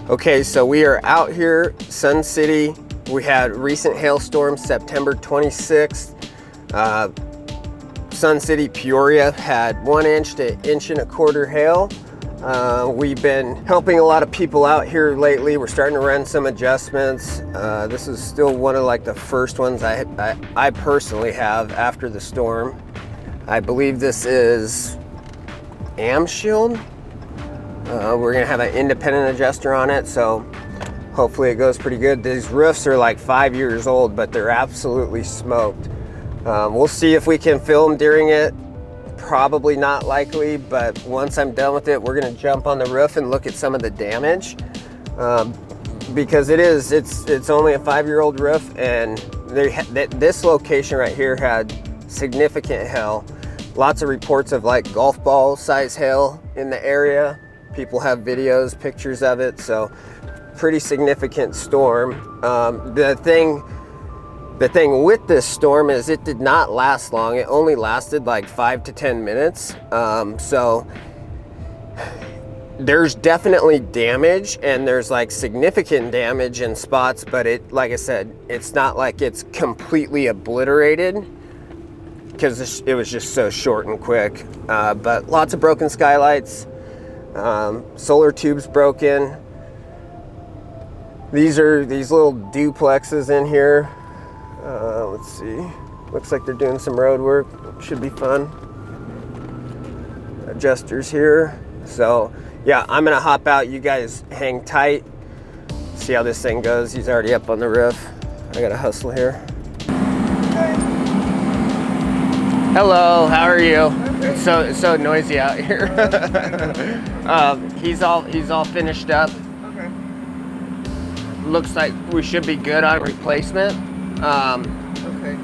Okay, so we are out here, Sun City. We had recent hailstorm, September 26th. Sun City, Peoria had 1 inch to 1.25 inches hail. We've been helping a lot of people out here lately. We're starting to run some adjustments. This is still one of like the first ones I personally have after the storm. I believe this is AmShield. We're gonna have an independent adjuster on it, so hopefully it goes pretty good. These roofs are like 5 years old, but they're absolutely smoked. We'll see if we can film during it. Probably not likely, but once I'm done with it, we're gonna jump on the roof and look at some of the damage. Because it's only a 5-year-old roof, and this location right here had significant hail. Lots of reports of like golf ball size hail in the area. People have videos, pictures of it, so pretty significant storm. The thing with this storm is it did not last long. It only lasted like 5 to 10 minutes. So there's definitely damage, and there's like significant damage in spots, but like I said, it's not like it's completely obliterated because it was just so short and quick. But lots of broken skylights. Solar tubes broken. These are these little duplexes in here. Let's see. Looks like they're doing some road work. Should be fun. Adjusters here. So yeah, I'm gonna hop out. You guys hang tight. See how this thing goes. He's already up on the roof. I gotta hustle here. Hello, how are you? It's so noisy out here. He's all finished up. Okay. Looks like we should be good on replacement. Okay.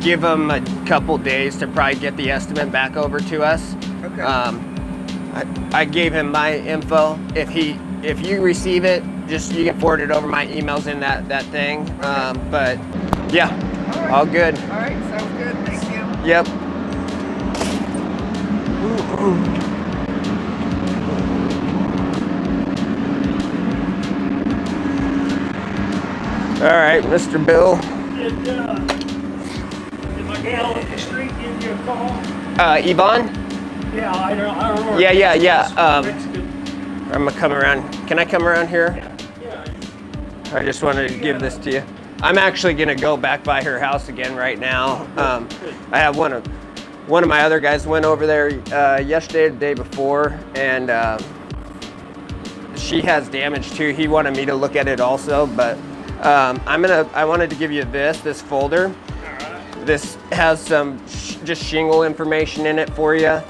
Give him a couple days to probably get the estimate back over to us. Okay. I gave him my info. If you receive it, just you can forward it over. My email's in that thing. Okay. But yeah, all good. All right, sounds good. Thank you. Yep. All right, Mr. Bill. Did my gal up the street give you a call? Yvonne? Yeah, I don't know. Yeah. Mexican. I'm gonna come around. Can I come around here? Yeah. I just wanted to give this to you. I'm actually gonna go back by her house again right now. I have one of my other guys went over there yesterday or the day before, and she has damage too. He wanted me to look at it also, but I wanted to give you this folder. All right. This has some just shingle information in it for you.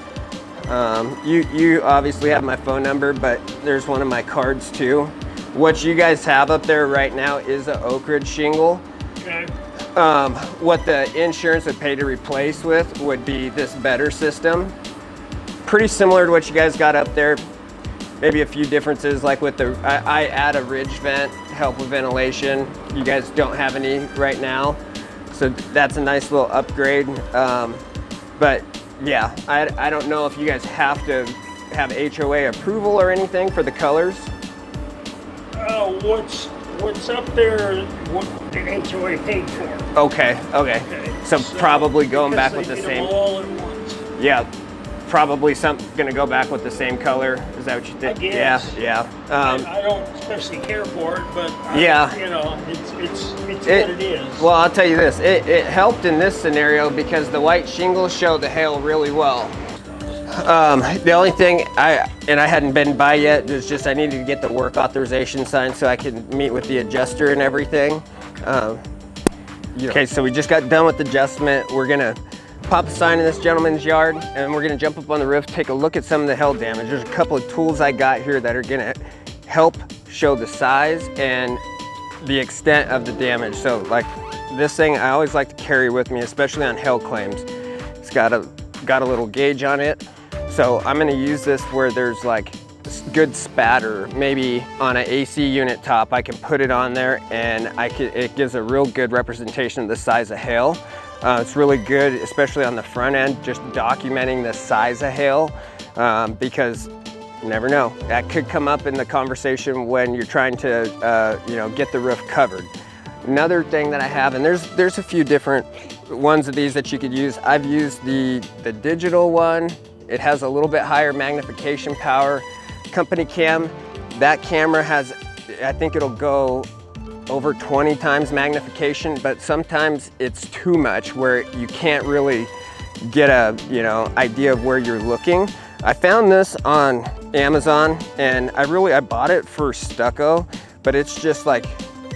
You obviously have my phone number, but there's one of my cards too. What you guys have up there right now is an Oak Ridge shingle. Okay. What the insurance would pay to replace with would be this better system. Pretty similar to what you guys got up there. Maybe a few differences, like with I add a ridge vent, help with ventilation. You guys don't have any right now. So that's a nice little upgrade. But yeah, I don't know if you guys have to have HOA approval or anything for the colors. What's up there? What the HOA paid for? Okay. So probably going back with the same. All at once. Yeah, probably gonna go back with the same color. Is that what you think? I guess. Yeah. I don't especially care for it, but Yeah. it's what it is. Well, I'll tell you this. It helped in this scenario because the white shingles show the hail really well. The only thing I hadn't been by yet is just I needed to get the work authorization signed so I can meet with the adjuster and everything. Okay, so we just got done with the adjustment. We're gonna pop a sign in this gentleman's yard, and we're gonna jump up on the roof, take a look at some of the hail damage. There's a couple of tools I got here that are gonna help show the size and the extent of the damage. So like this thing I always like to carry with me, especially on hail claims. It's got a little gauge on it. So I'm gonna use this where there's like good spatter, maybe on an AC unit top. I can put it on there, and it gives a real good representation of the size of hail. It's really good, especially on the front end, just documenting the size of hail, because You never know. That could come up in the conversation when you're trying to, you know, get the roof covered. Another thing that I have, and there's a few different ones of these that you could use. I've used the digital one. It has a little bit higher magnification power. Company cam, that camera has, I think it'll go over 20 times magnification, but sometimes it's too much where you can't really get a, you know, idea of where you're looking. I found this on Amazon, and I bought it for stucco, but it's just like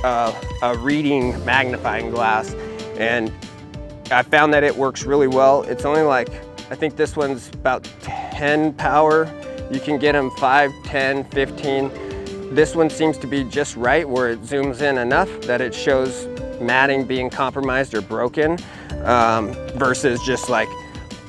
a reading magnifying glass, and I found that it works really well. It's only like, I think this one's about 10 power. You can get them 5, 10, 15. This one seems to be just right where it zooms in enough that it shows matting being compromised or broken, versus just like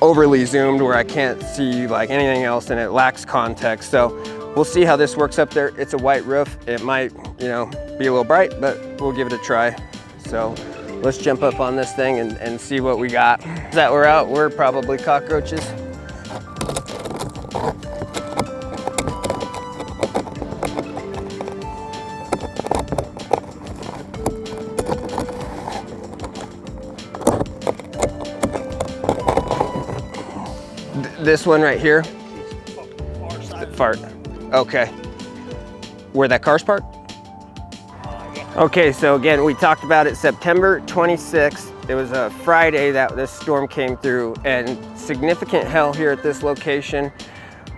overly zoomed where I can't see like anything else and it lacks context. So we'll see how this works up there. It's a white roof. It might, you know, be a little bright, but we'll give it a try. So let's jump up on this thing and see what we got. That we're out, we're probably cockroaches. This one right here? Fart. Okay. Where that car's parked? Okay, so again, we talked about it September 26th. It was a Friday that this storm came through, and significant hail here at this location.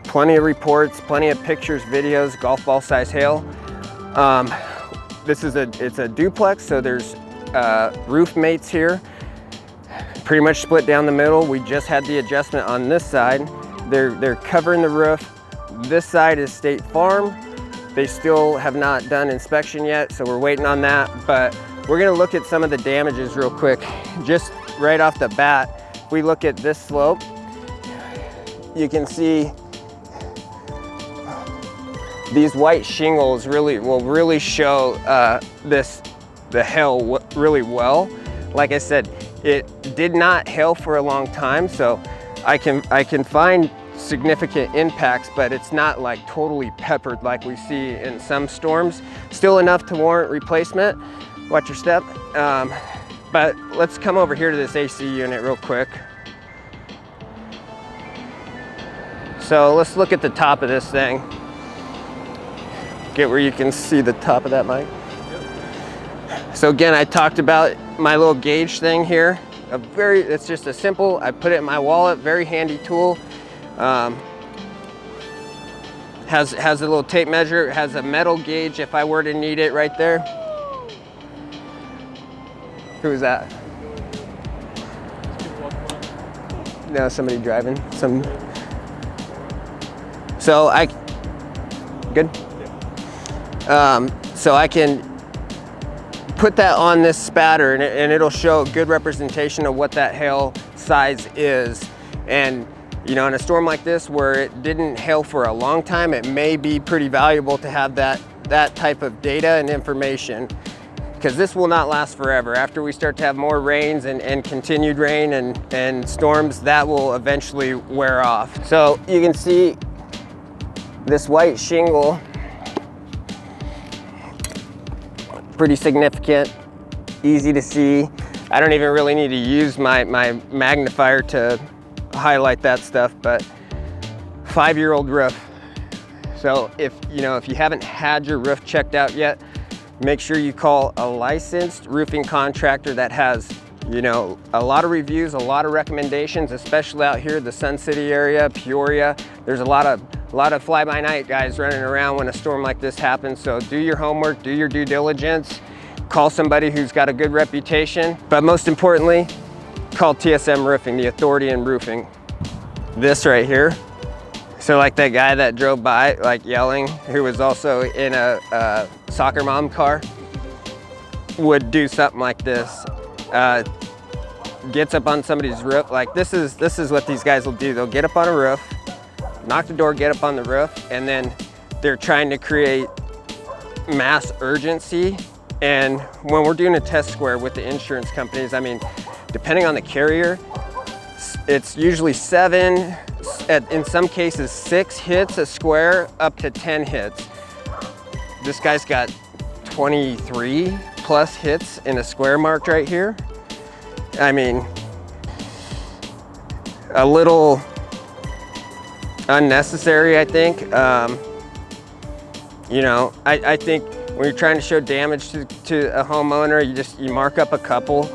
Plenty of reports, plenty of pictures, videos, golf ball size hail. It's a duplex, so there's roof mates here. Pretty much split down the middle. We just had the adjustment on this side. They're covering the roof. This side is State Farm. They still have not done inspection yet, so we're waiting on that. But we're gonna look at some of the damages real quick. Just right off the bat, if we look at this slope, you can see these white shingles will really show the hail really well. Like I said, it did not hail for a long time, so I can find significant impacts, but it's not like totally peppered like we see in some storms. Still enough to warrant replacement. Watch your step. But let's come over here to this AC unit real quick. So let's look at the top of this thing. Get where you can see the top of that mic. So again, I talked about my little gauge thing here. It's just a simple, I put it in my wallet, very handy tool. Has a little tape measure, has a metal gauge if I were to need it right there. Who's that? No, somebody driving. So good? So I can put that on this spatter and it'll show a good representation of what that hail size is. And you know, in a storm like this where it didn't hail for a long time, it may be pretty valuable to have that type of data and information, because this will not last forever. After we start to have more rains and continued rain and storms, that will eventually wear off. So you can see this white shingle, pretty significant, easy to see. I don't even really need to use my magnifier to highlight that stuff, but 5-year-old roof. So if you haven't had your roof checked out yet, make sure you call a licensed roofing contractor that has, you know, a lot of reviews, a lot of recommendations, especially out here, the Sun City area, Peoria. There's a lot of fly-by-night guys running around when a storm like this happens. So do your homework, do your due diligence, call somebody who's got a good reputation, but most importantly, call TSM Roofing, the authority in roofing. This right here. So like that guy that drove by, like yelling, who was also in a soccer mom car, would do something like this. Gets up on somebody's roof. Like this is what these guys will do. They'll get up on a roof, knock the door, get up on the roof, and then they're trying to create mass urgency. And when we're doing a test square with the insurance companies, I mean, depending on the carrier, it's usually 7, in some cases 6 hits a square up to 10 hits. This guy's got 23 plus hits in a square marked right here. I mean, a little unnecessary, I think. You know, I think when you're trying to show damage to a homeowner, you mark up a couple.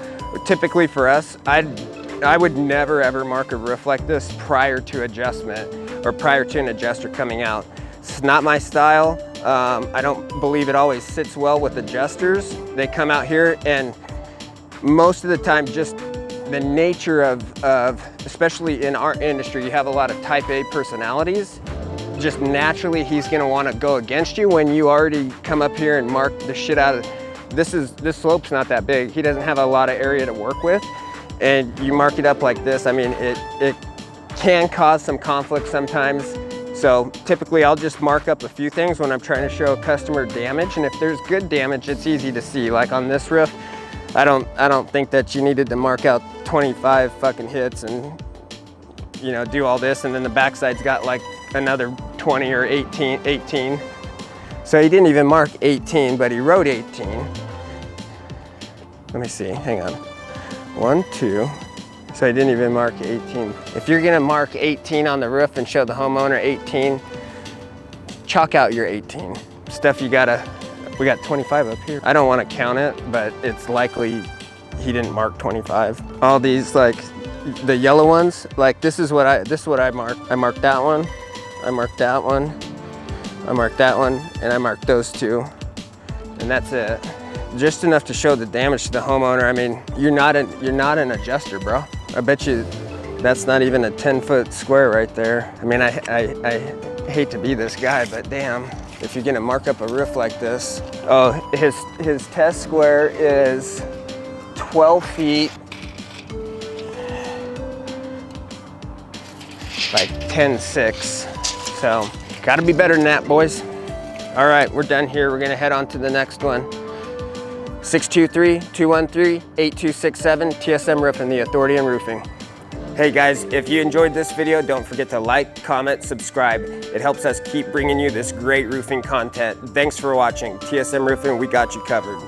Typically for us, I would never ever mark a roof like this prior to adjustment or prior to an adjuster coming out. It's not my style. I don't believe it always sits well with adjusters. They come out here and most of the time, just the nature of especially in our industry, you have a lot of type A personalities. Just naturally, he's gonna wanna go against you when you already come up here and mark the shit out of, this slope's not that big. He doesn't have a lot of area to work with. And you mark it up like this, I mean, it can cause some conflict sometimes. So typically I'll just mark up a few things when I'm trying to show a customer damage. And if there's good damage, it's easy to see. Like on this roof, I don't think that you needed to mark out 25 fucking hits and, you know, do all this. And then the backside's got like another 20 or 18. So he didn't even mark 18, but he wrote 18. Let me see, hang on. 1, 2, so I didn't even mark 18. If you're gonna mark 18 on the roof and show the homeowner 18, chalk out your 18. Stuff we got 25 up here. I don't wanna count it, but it's likely he didn't mark 25. All these, like the yellow ones, like this is what I marked. I marked that one, I marked that one, I marked that one, and I marked those 2. And that's it. Just enough to show the damage to the homeowner. I mean, you're not an adjuster, bro. I bet you that's not even a 10-foot square right there. I mean, I hate to be this guy, but damn, if you're gonna mark up a roof like this. Oh, his test square is 12 feet by 10.6. So, gotta be better than that, boys. All right, we're done here. We're gonna head on to the next one. 623-213-8267, TSM Roofing, the authority in roofing. Hey guys, if you enjoyed this video, don't forget to like, comment, subscribe. It helps us keep bringing you this great roofing content. Thanks for watching. TSM Roofing, we got you covered.